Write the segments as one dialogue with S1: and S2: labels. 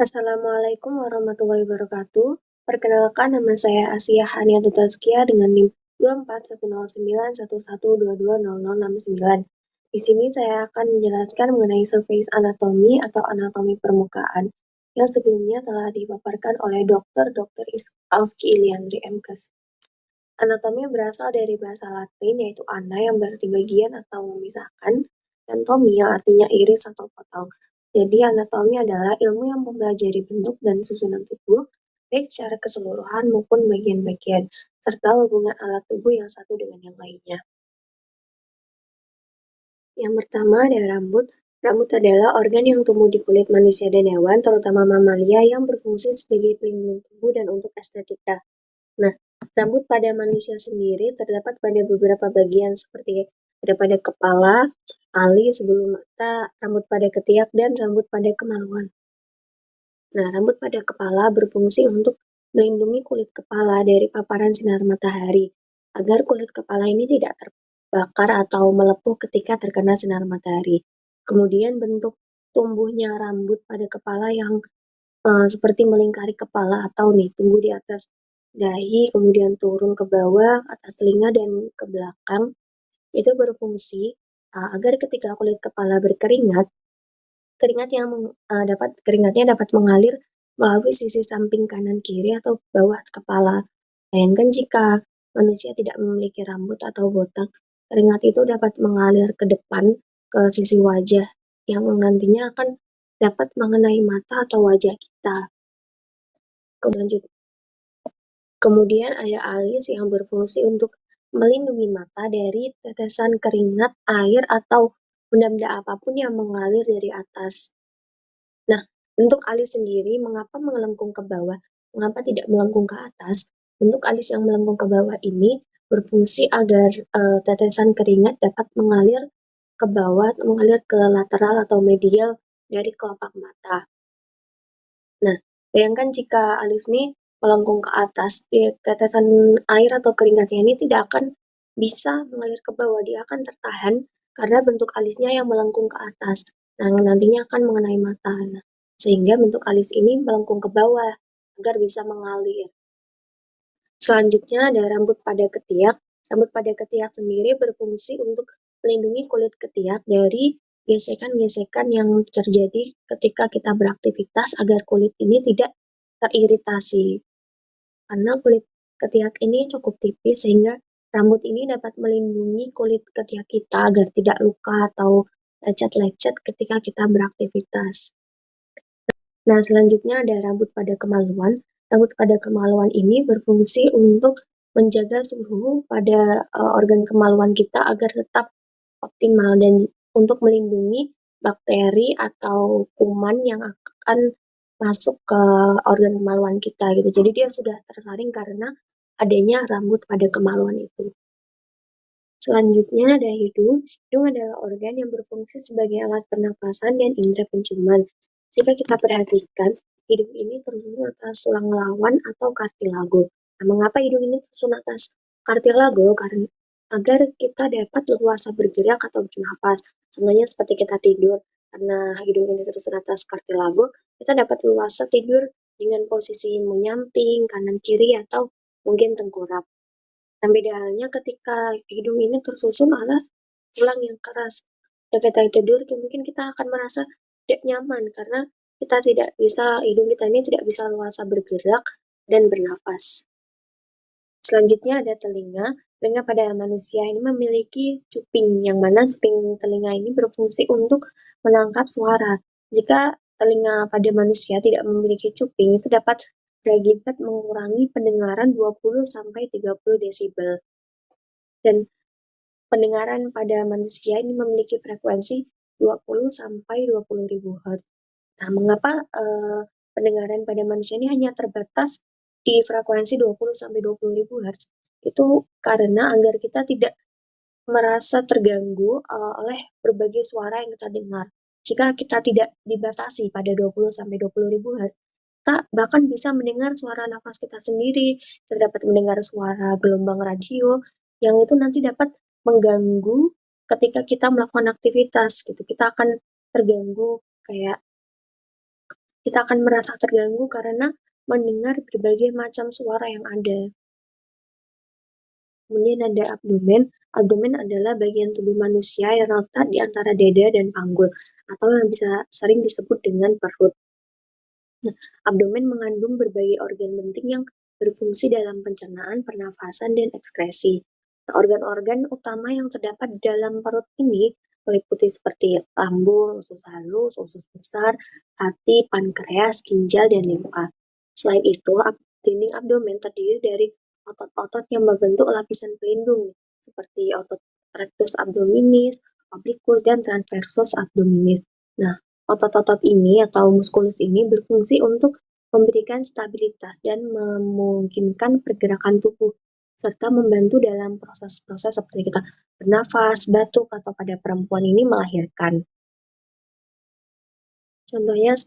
S1: Assalamualaikum warahmatullahi wabarakatuh. Perkenalkan, nama saya Asia Haniatu Tazkia dengan NIM 24109112200069. Di sini saya akan menjelaskan mengenai surface anatomy atau anatomi permukaan yang sebelumnya telah dipaparkan oleh Dr. Auski Iliandri MKes. Anatomi berasal dari bahasa Latin yaitu ana yang berarti bagian atau memisahkan, dan tomi yang artinya iris atau potong. Jadi anatomi adalah ilmu yang mempelajari bentuk dan susunan tubuh, baik secara keseluruhan maupun bagian-bagian, serta hubungan alat tubuh yang satu dengan yang lainnya. Yang pertama ada rambut. Rambut adalah organ yang tumbuh di kulit manusia dan hewan, terutama mamalia yang berfungsi sebagai pelindung tubuh dan untuk estetika. Nah, rambut pada manusia sendiri terdapat pada beberapa bagian seperti ada pada kepala, alis, bulu mata, rambut pada ketiak, dan rambut pada kemaluan. Nah, rambut pada kepala berfungsi untuk melindungi kulit kepala dari paparan sinar matahari, agar kulit kepala ini tidak terbakar atau melepuh ketika terkena sinar matahari. Kemudian bentuk tumbuhnya rambut pada kepala yang seperti melingkari kepala atau nih tumbuh di atas dahi, kemudian turun ke bawah, atas telinga, dan ke belakang, itu berfungsi agar ketika kulit kepala berkeringat, keringatnya dapat mengalir melalui sisi samping kanan kiri atau bawah kepala. Bayangkan jika manusia tidak memiliki rambut atau botak, keringat itu dapat mengalir ke depan ke sisi wajah yang nantinya akan dapat mengenai mata atau wajah kita. Kemudian ada alis yang berfungsi untuk melindungi mata dari tetesan keringat, air, atau benda-benda apapun yang mengalir dari atas. Nah, bentuk alis sendiri mengapa melengkung ke bawah, mengapa tidak melengkung ke atas? Bentuk alis yang melengkung ke bawah ini berfungsi agar tetesan keringat dapat mengalir ke bawah, mengalir ke lateral atau medial dari kelopak mata. Nah, bayangkan jika alis ini melengkung ke atas, tetesan air atau keringatnya ini tidak akan bisa mengalir ke bawah, dia akan tertahan karena bentuk alisnya yang melengkung ke atas. Nah, nantinya akan mengenai mata. Nah, sehingga bentuk alis ini melengkung ke bawah agar bisa mengalir. Selanjutnya ada rambut pada ketiak. Rambut pada ketiak sendiri berfungsi untuk melindungi kulit ketiak dari gesekan-gesekan yang terjadi ketika kita beraktivitas agar kulit ini tidak teriritasi. Karena kulit ketiak ini cukup tipis sehingga rambut ini dapat melindungi kulit ketiak kita agar tidak luka atau lecet-lecet ketika kita beraktivitas. Nah, selanjutnya ada rambut pada kemaluan. Rambut pada kemaluan ini berfungsi untuk menjaga suhu pada organ kemaluan kita agar tetap optimal dan untuk melindungi bakteri atau kuman yang akan masuk ke organ kemaluan kita gitu. Jadi dia sudah tersaring karena adanya rambut pada kemaluan itu. Selanjutnya ada hidung. Hidung adalah organ yang berfungsi sebagai alat pernapasan dan indera penciuman. Jika kita perhatikan, hidung ini tersusun atas tulang lawan atau kartilago. Nah, mengapa hidung ini tersusun atas kartilago? Karena agar kita dapat leluasa bergerak atau bernapas. Contohnya seperti kita tidur, karena hidung ini tersusun atas kartilago, kita dapat leluasa tidur dengan posisi menyamping, kanan kiri, atau mungkin tengkurap. Dan beda halnya ketika hidung ini tersusun alas tulang yang keras. Ketika kita tidur, mungkin kita akan merasa tidak nyaman karena hidung kita ini tidak bisa luasa bergerak dan bernafas. Selanjutnya ada telinga. Telinga pada manusia ini memiliki cuping, yang mana cuping telinga ini berfungsi untuk menangkap suara. Jika telinga pada manusia tidak memiliki cuping, itu dapat berakibat mengurangi pendengaran 20-30 desibel. Dan pendengaran pada manusia ini memiliki frekuensi 20-20.000 Hz. Nah, mengapa pendengaran pada manusia ini hanya terbatas di frekuensi 20-20.000 Hz? Itu karena agar kita tidak merasa terganggu oleh berbagai suara yang kita dengar. Jika kita tidak dibatasi pada 20-20.000 Hz, kita bahkan bisa mendengar suara nafas kita sendiri, kita dapat mendengar suara gelombang radio, yang itu nanti dapat mengganggu ketika kita melakukan aktivitas gitu. Kita akan terganggu kayak kita akan merasa terganggu karena mendengar berbagai macam suara yang ada. Kemudian ada abdomen. Abdomen adalah bagian tubuh manusia yang terletak di antara dada dan panggul, atau yang bisa sering disebut dengan perut. Nah, abdomen mengandung berbagai organ penting yang berfungsi dalam pencernaan, pernafasan, dan ekskresi. Nah, organ-organ utama yang terdapat dalam perut ini meliputi seperti lambung, usus halus, usus besar, hati, pankreas, ginjal, dan limfa. Selain itu, dinding abdomen terdiri dari otot-otot yang membentuk lapisan pelindung, seperti otot rectus abdominis, obliquus, dan transversus abdominis. Nah, otot-otot ini atau muskulus ini berfungsi untuk memberikan stabilitas dan memungkinkan pergerakan tubuh, serta membantu dalam proses-proses seperti kita bernafas, batuk, atau pada perempuan ini melahirkan. Contohnya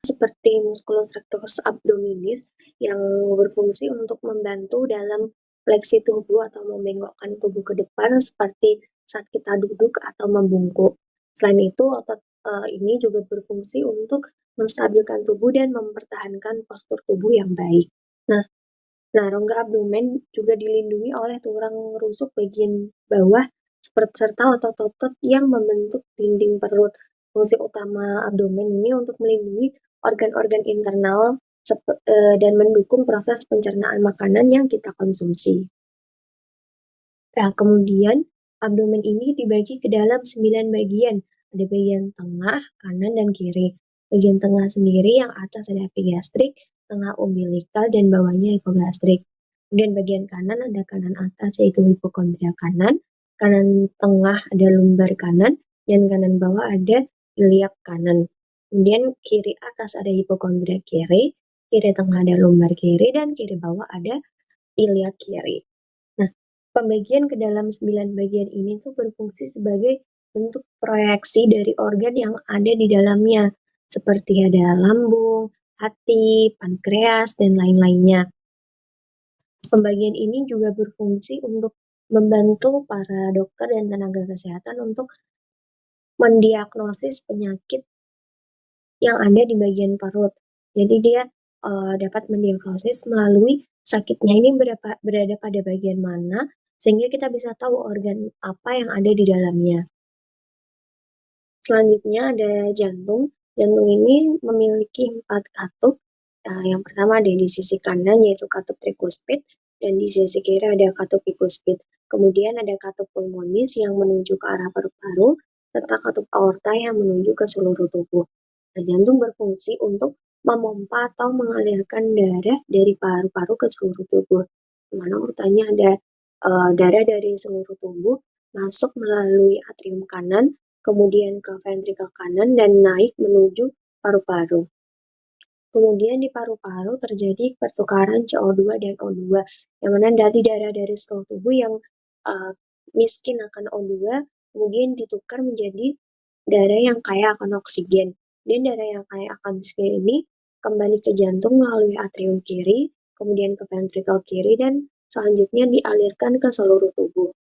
S1: seperti musculus rectus abdominis yang berfungsi untuk membantu dalam fleksi tubuh atau membengkokkan tubuh ke depan seperti saat kita duduk atau membungkuk. Selain itu, otot ini juga berfungsi untuk menstabilkan tubuh dan mempertahankan postur tubuh yang baik. Nah, rongga abdomen juga dilindungi oleh tulang rusuk bagian bawah serta otot-otot yang membentuk dinding perut. Fungsi utama abdomen ini untuk melindungi organ-organ internal dan mendukung proses pencernaan makanan yang kita konsumsi. Nah, kemudian abdomen ini dibagi ke dalam 9 bagian. Ada bagian tengah, kanan, dan kiri. Bagian tengah sendiri yang atas ada epigastrik, tengah umbilikal, dan bawahnya hipogastrik. Kemudian bagian kanan ada kanan atas yaitu hipokondria kanan, kanan tengah ada lumbar kanan, dan kanan bawah ada iliak kanan. Kemudian kiri atas ada hipokondria kiri, kiri tengah ada lumbar kiri, dan kiri bawah ada iliak kiri. Nah, pembagian ke dalam 9 bagian ini tuh berfungsi sebagai bentuk proyeksi dari organ yang ada di dalamnya, seperti ada lambung, hati, pankreas, dan lain-lainnya. Pembagian ini juga berfungsi untuk membantu para dokter dan tenaga kesehatan untuk mendiagnosis penyakit yang ada di bagian perut. Jadi dia dapat mendiagnosis melalui sakitnya ini berada pada bagian mana, sehingga kita bisa tahu organ apa yang ada di dalamnya. Selanjutnya ada jantung. Jantung ini memiliki 4 katup. Yang pertama ada di sisi kanan yaitu katup trikuspid, dan di sisi kiri ada katup bikuspid. Kemudian ada katup pulmonis yang menuju ke arah paru-paru, serta katup aorta yang menuju ke seluruh tubuh. Nah, jantung berfungsi untuk memompa atau mengalirkan darah dari paru-paru ke seluruh tubuh. Di mana urutannya ada darah dari seluruh tubuh masuk melalui atrium kanan, kemudian ke ventrikel kanan, dan naik menuju paru-paru. Kemudian di paru-paru terjadi pertukaran CO2 dan O2, yang mana dari darah dari seluruh tubuh yang miskin akan O2, kemudian ditukar menjadi darah yang kaya akan oksigen. Dan darah yang kaya akan oksigen ini kembali ke jantung melalui atrium kiri, kemudian ke ventrikel kiri, dan selanjutnya dialirkan ke seluruh tubuh.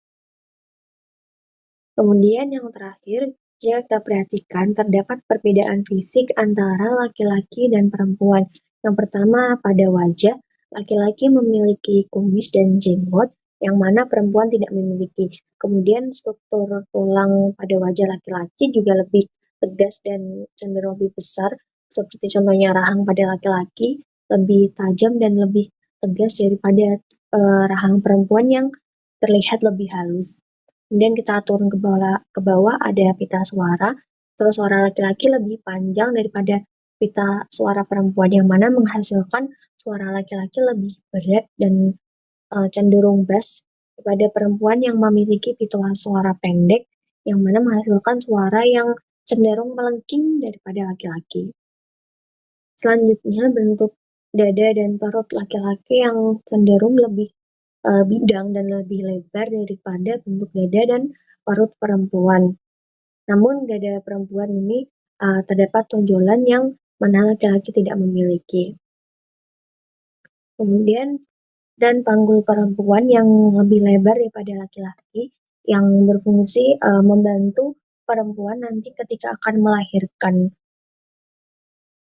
S1: Kemudian yang terakhir, jika kita perhatikan terdapat perbedaan fisik antara laki-laki dan perempuan. Yang pertama pada wajah, laki-laki memiliki kumis dan jenggot, yang mana perempuan tidak memiliki. Kemudian struktur tulang pada wajah laki-laki juga lebih tegas dan cenderung lebih besar, seperti contohnya rahang pada laki-laki lebih tajam dan lebih tegas daripada rahang perempuan yang terlihat lebih halus. Kemudian kita turun ke bawah ada pita suara. Atau suara laki-laki lebih panjang daripada pita suara perempuan, yang mana menghasilkan suara laki-laki lebih berat dan cenderung bass daripada perempuan yang memiliki pita suara pendek, yang mana menghasilkan suara yang cenderung melengking daripada laki-laki. Selanjutnya bentuk dada dan perut laki-laki yang cenderung lebih bidang dan lebih lebar daripada bentuk dada dan perut perempuan. Namun dada perempuan ini terdapat tonjolan yang mana laki-laki tidak memiliki. Kemudian dan panggul perempuan yang lebih lebar daripada laki-laki, yang berfungsi membantu perempuan nanti ketika akan melahirkan.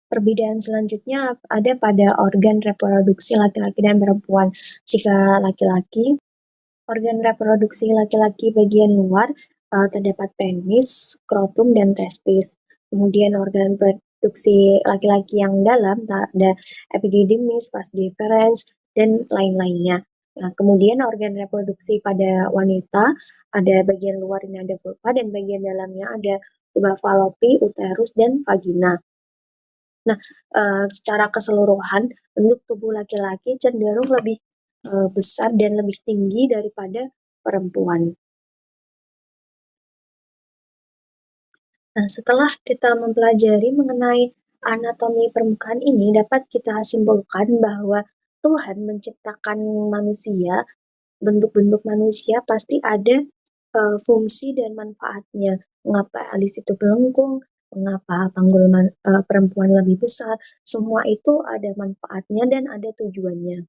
S1: Perbedaan selanjutnya ada pada organ reproduksi laki-laki dan perempuan. Jika laki-laki, organ reproduksi laki-laki bagian luar terdapat penis, skrotum, dan testis. Kemudian organ reproduksi laki-laki yang dalam ada epididymis, vas deferens, dan lain-lainnya. Nah, kemudian organ reproduksi pada wanita ada bagian luar ini ada vulva dan bagian dalamnya ada tuba falopi, uterus, dan vagina. Nah, secara keseluruhan bentuk tubuh laki-laki cenderung lebih besar dan lebih tinggi daripada perempuan. Nah, setelah kita mempelajari mengenai anatomi permukaan ini, dapat kita simpulkan bahwa Tuhan menciptakan manusia, bentuk-bentuk manusia pasti ada fungsi dan manfaatnya. Mengapa alis itu melengkung, mengapa panggul perempuan lebih besar, semua itu ada manfaatnya dan ada tujuannya.